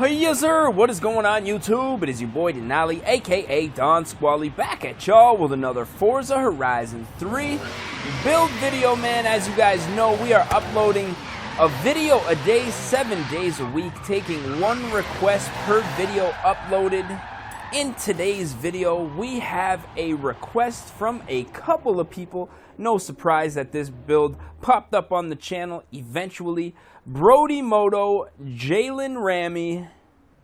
Hey, yes, sir. What is going on, YouTube? It is your boy Denali, aka Don Squally, back at y'all with another Forza Horizon 3 build video, man. As you guys know, we are uploading a video a day, 7 days a week, taking one request per video uploaded. In today's video, we have a request from a couple of people. No surprise that this build popped up on the channel eventually. Brody Moto, Jalen Ramy,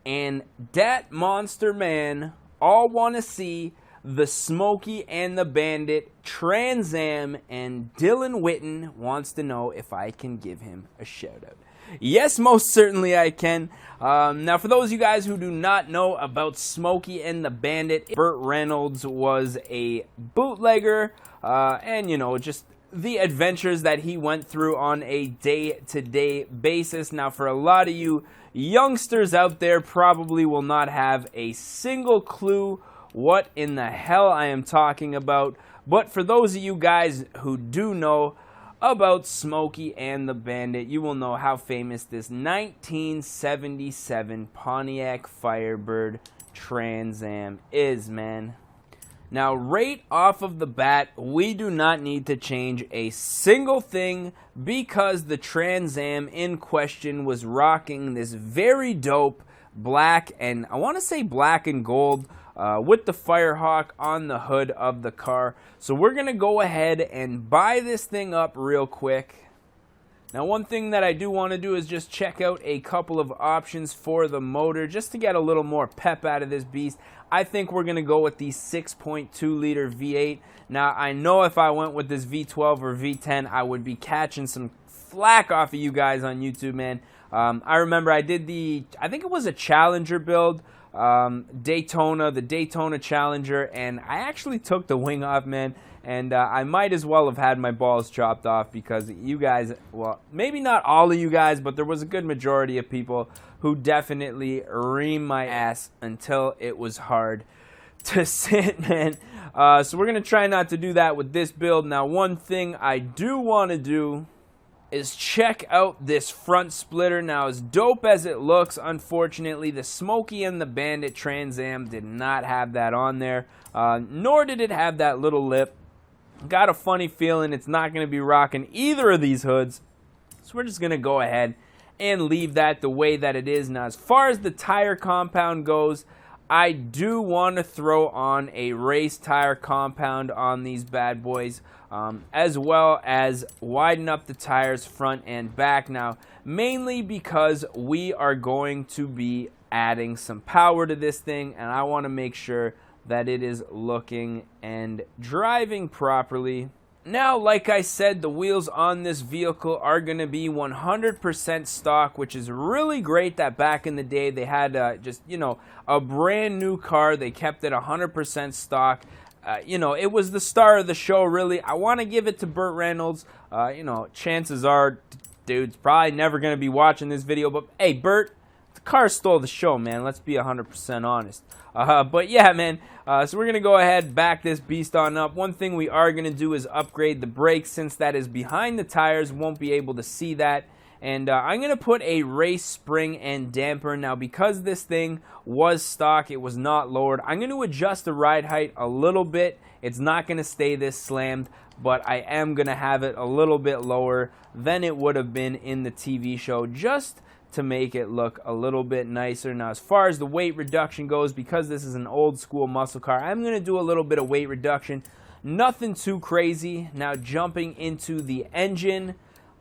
and Dat Monster Man all want to see the Smokey and the Bandit Trans Am, and Dylan Witten wants to know if I can give him a shout out. Yes, most certainly I can. Now, for those of you guys who do not know about Smokey and the Bandit, Burt Reynolds was a bootlegger, and, you know, just the adventures that he went through on a day-to-day basis. Now, for a lot of you youngsters out there, probably will not have a single clue what in the hell I am talking about. But for those of you guys who do know about Smokey and the Bandit, you will know how famous this 1977 Pontiac Firebird Trans Am is, man. Now, right off of the bat, we do not need to change a single thing because the Trans Am in question was rocking this very dope black, and I want to say black and gold, with the Firehawk on the hood of the car. So we're going to go ahead and buy this thing up real quick. Now, one thing that I do want to do is just check out a couple of options for the motor just to get a little more pep out of this beast. I think we're going to go with the 6.2 liter V8. Now, I know if I went with this V12 or V10, I would be catching some flack off of you guys on YouTube, man. I remember I did I think it was a Challenger build, the Daytona Challenger, and I actually took the wing off, man. And I might as well have had my balls chopped off because you guys, well, maybe not all of you guys, but there was a good majority of people who definitely reamed my ass until it was hard to sit, man. So we're going to try not to do that with this build. Now, one thing I do want to do is check out this front splitter. Now, as dope as it looks, unfortunately, the Smokey and the Bandit Trans Am did not have that on there, nor did it have that little lip. Got a funny feeling it's not going to be rocking either of these hoods, so we're just going to go ahead and leave that the way that it is. Now, as far as the tire compound goes, I do want to throw on a race tire compound on these bad boys, as well as widen up the tires front and back. Now, mainly because we are going to be adding some power to this thing, and I want to make sure that it is looking and driving properly. Now, like I said, the wheels on this vehicle are going to be 100% stock, which is really great that back in the day they had just, you know, a brand new car. They kept it 100% stock. You know, it was the star of the show, really. I want to give it to Burt Reynolds. You know, chances are, dude's probably never going to be watching this video, but hey, Burt, the car stole the show, man. Let's be 100% honest. But yeah, man, so we're going to go ahead, back this beast on up. One thing we are going to do is upgrade the brakes, since that is behind the tires. Won't be able to see that. And I'm going to put a race spring and damper. Now, because this thing was stock, it was not lowered, I'm going to adjust the ride height a little bit. It's not going to stay this slammed, but I am going to have it a little bit lower than it would have been in the TV show, just to make it look a little bit nicer. Now, as far as the weight reduction goes, because this is an old school muscle car, I'm going to do a little bit of weight reduction. Nothing too crazy. Now, jumping into the engine,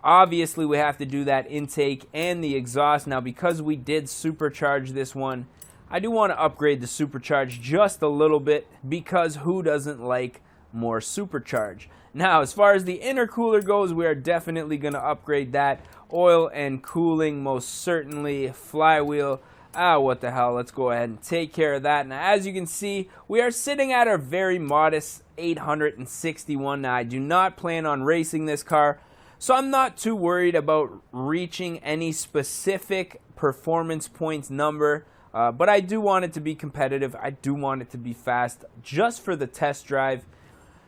obviously we have to do that intake and the exhaust. Now, because we did supercharge this one, I do want to upgrade the supercharge just a little bit, because who doesn't like more supercharge? Now, as far as the intercooler goes, we are definitely going to upgrade that. Oil and cooling, most certainly. Flywheel, what the hell, let's go ahead and take care of that. Now, as you can see, we are sitting at our very modest 861. Now, I do not plan on racing this car, so I'm not too worried about reaching any specific performance points number, but I do want it to be competitive. I do want it to be fast, just for the test drive.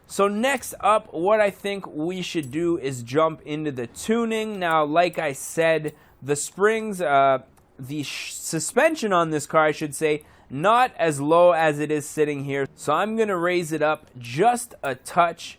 So next up, what I think we should do is jump into the tuning. Now, like I said, the springs, the suspension on this car, I should say, not as low as it is sitting here. So I'm going to raise it up just a touch.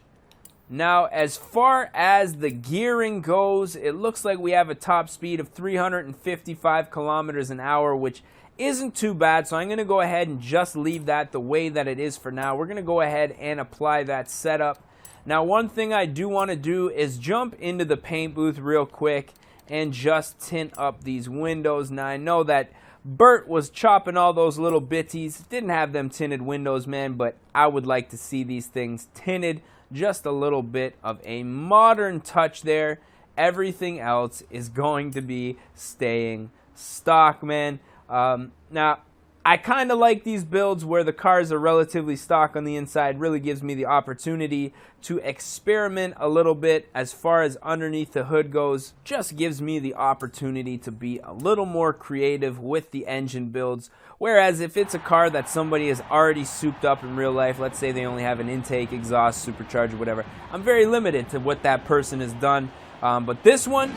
Now, as far as the gearing goes, it looks like we have a top speed of 355 kilometers an hour, which isn't too bad. So I'm going to go ahead and just leave that the way that it is for now. We're going to go ahead and apply that setup. Now, one thing I do want to do is jump into the paint booth real quick and just tint up these windows. Now, I know that Bert was chopping all those little bitties. Didn't have them tinted windows, man, but I would like to see these things tinted. Just a little bit of a modern touch there. Everything else is going to be staying stock, man. Now, I kind of like these builds where the cars are relatively stock on the inside. Really gives me the opportunity to experiment a little bit as far as underneath the hood goes. Just gives me the opportunity to be a little more creative with the engine builds. Whereas if it's a car that somebody has already souped up in real life, let's say they only have an intake, exhaust, supercharger, whatever, I'm very limited to what that person has done. But this one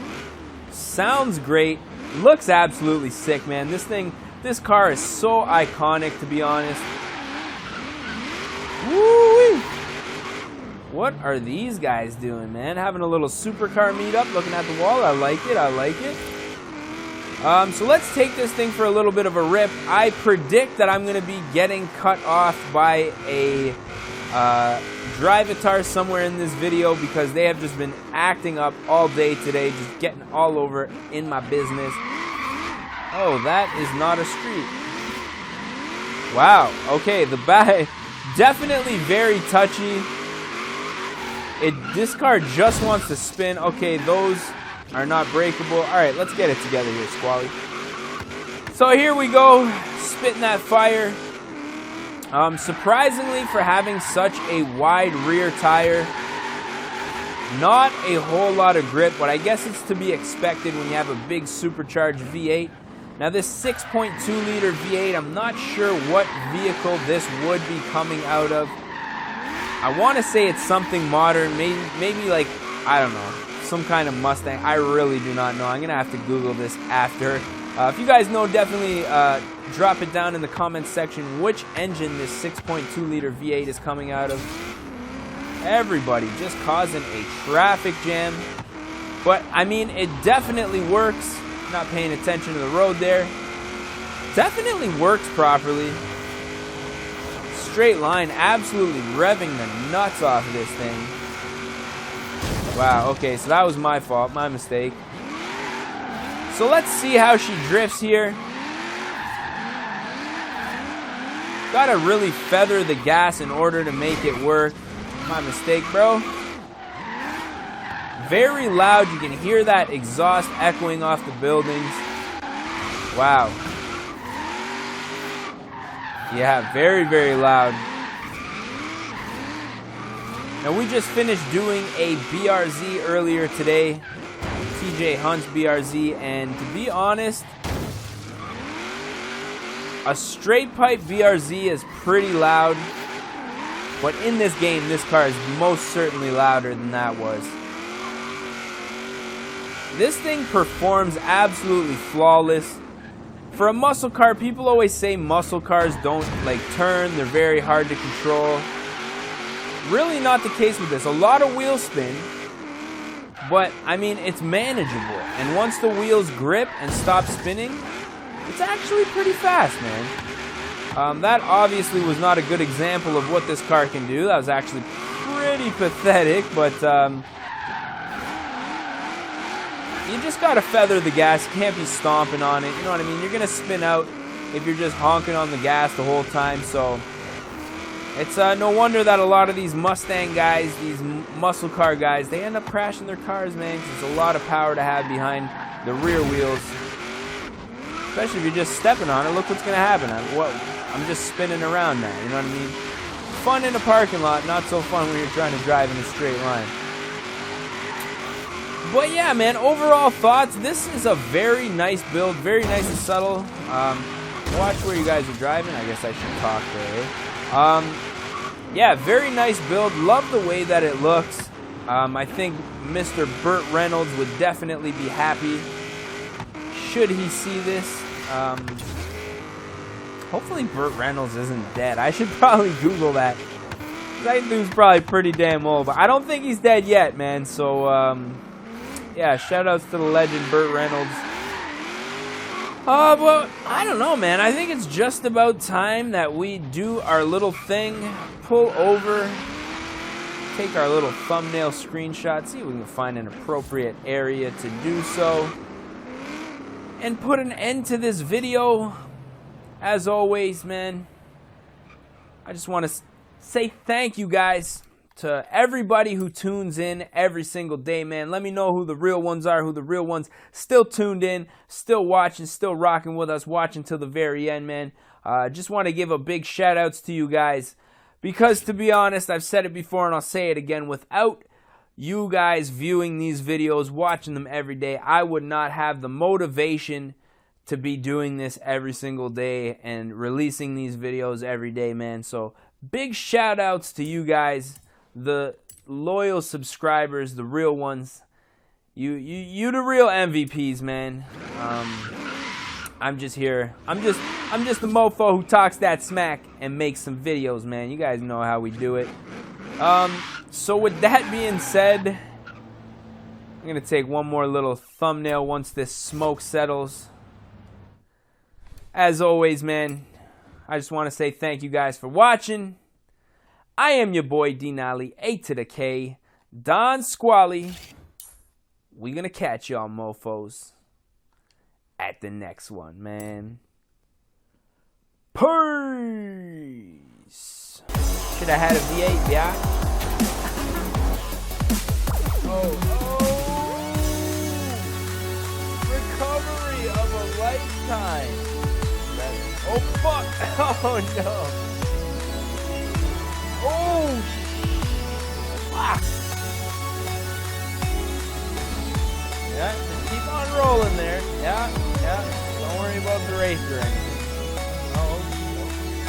sounds great. Looks absolutely sick, man. This car is so iconic, to be honest. Woo-wee. What are these guys doing, man? Having a little supercar meetup, looking at the wall. I like it. I like it. So let's take this thing for a little bit of a rip. I predict that I'm going to be getting cut off by a Drivatar somewhere in this video because they have just been acting up all day today, just getting all over in my business. Oh, that is not a street. Wow. Okay, the back definitely very touchy. This car just wants to spin. Okay, those are not breakable. All right, let's get it together here, Squally. So here we go, spitting that fire. Surprisingly, for having such a wide rear tire, not a whole lot of grip, but I guess it's to be expected when you have a big supercharged V8. Now this 6.2 liter V8, I'm not sure what vehicle this would be coming out of. I want to say it's something modern, maybe like, I don't know, some kind of Mustang. I really do not know. I'm going to have to Google this after. If you guys know, definitely drop it down in the comments section which engine this 6.2 liter V8 is coming out of. Everybody just causing a traffic jam. But, I mean, it definitely works. Not paying attention to the road there. Definitely works properly. Straight line, absolutely revving the nuts off of this thing. Wow, okay, so that was my fault, my mistake. So let's see how she drifts here. Gotta really feather the gas in order to make it work. My mistake, bro. Very loud. You can hear that exhaust echoing off the buildings. Wow. Yeah, very, very loud. Now, we just finished doing a BRZ earlier today. TJ Hunt's BRZ. And to be honest, a straight pipe BRZ is pretty loud. But in this game, this car is most certainly louder than that was. This thing performs absolutely flawless. For a muscle car, people always say muscle cars don't turn, they're very hard to control. Really not the case with this. A lot of wheel spin, but I mean, it's manageable. And once the wheels grip and stop spinning, it's actually pretty fast, man. That obviously was not a good example of what this car can do. That was actually pretty pathetic, but you just gotta feather the gas. You can't be stomping on it. You know what I mean? You're gonna spin out if you're just honking on the gas the whole time. So it's no wonder that a lot of these Mustang guys, these muscle car guys, they end up crashing their cars, man. 'Cause it's a lot of power to have behind the rear wheels. Especially if you're just stepping on it. Look what's gonna happen. I'm just spinning around now. You know what I mean? Fun in a parking lot, not so fun when you're trying to drive in a straight line. But yeah, man, overall thoughts, this is a very nice build, very nice and subtle. Watch where you guys are driving. I guess I should talk there. Yeah, very nice build. Love the way that it looks. I think Mr. Burt Reynolds would definitely be happy should he see this. Hopefully Burt Reynolds isn't dead. I should probably Google that. That dude's probably pretty damn old, but I don't think he's dead yet, man. So, yeah, shout-outs to the legend Burt Reynolds. But I don't know, man. I think it's just about time that we do our little thing. Pull over. Take our little thumbnail screenshot. See if we can find an appropriate area to do so. And put an end to this video. As always, man, I just want to say thank you guys to everybody who tunes in every single day, man. Let me know who the real ones are, who the real ones still tuned in, still watching, still rocking with us, watching till the very end, man. Just want to give a big shout outs to you guys because, to be honest, I've said it before and I'll say it again, without you guys viewing these videos, watching them every day, I would not have the motivation to be doing this every single day and releasing these videos every day, man. So big shout outs to you guys, the loyal subscribers, the real ones. You the real MVPs, man. I'm just here. I'm just the mofo who talks that smack and makes some videos, man. You guys know how we do it. So with that being said, I'm gonna take one more little thumbnail once this smoke settles. As always, man, I just want to say thank you guys for watching. I am your boy Denali, A to the K, Don Squally. We gonna catch y'all mofos at the next one, man. Peace. Should have had a V8, yeah. Oh. Recovery of a lifetime. Oh, fuck! Oh, no! Oh! Fuck! Yeah, just keep on rolling there. Yeah. Don't worry about the race or anything.